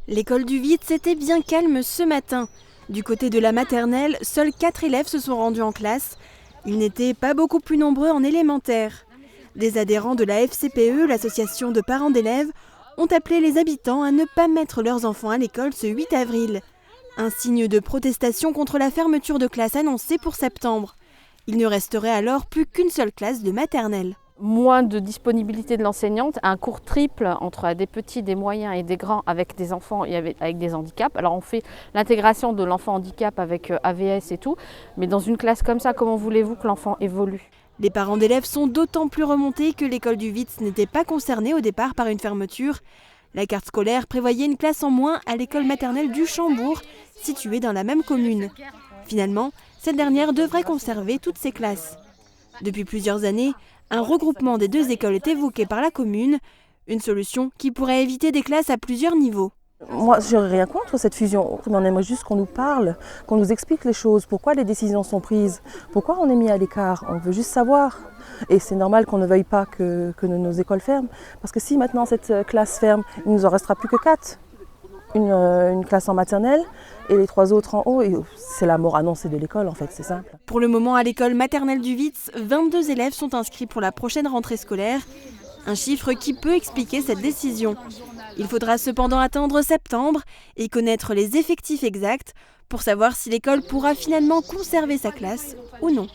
L'école du Vitz était bien calme ce matin. Du côté de la maternelle, seuls 4 élèves se sont rendus en classe. Ils n'étaient pas beaucoup plus nombreux en élémentaire. Des adhérents de la FCPE, l'association de parents d'élèves, ont appelé les habitants à ne pas mettre leurs enfants à l'école ce 8 avril. Un signe de protestation contre la fermeture de classes annoncée pour septembre. Il ne resterait alors plus qu'une seule classe de maternelle. Moins de disponibilité de l'enseignante, un cours triple entre des petits, des moyens et des grands avec des enfants et avec des handicaps. Alors on fait l'intégration de l'enfant handicap avec AVS et tout, mais dans une classe comme ça, comment voulez-vous que l'enfant évolue ? Les parents d'élèves sont d'autant plus remontés que l'école du Vitz n'était pas concernée au départ par une fermeture. La carte scolaire prévoyait une classe en moins à l'école maternelle du Chambourg, située dans la même commune. Finalement, cette dernière devrait conserver toutes ses classes. Depuis plusieurs années, un regroupement des deux écoles est évoqué par la commune, une solution qui pourrait éviter des classes à plusieurs niveaux. Moi, je n'aurais rien contre cette fusion, mais on aimerait juste qu'on nous parle, qu'on nous explique les choses, pourquoi les décisions sont prises, pourquoi on est mis à l'écart, on veut juste savoir. Et c'est normal qu'on ne veuille pas que nos écoles ferment, parce que si maintenant cette classe ferme, il ne nous en restera plus que 4. Une classe en maternelle et les 3 autres en haut. Et c'est la mort annoncée de l'école en fait, c'est simple. Pour le moment, à l'école maternelle du Vitz, 22 élèves sont inscrits pour la prochaine rentrée scolaire. Un chiffre qui peut expliquer cette décision. Il faudra cependant attendre septembre et connaître les effectifs exacts pour savoir si l'école pourra finalement conserver sa classe ou non.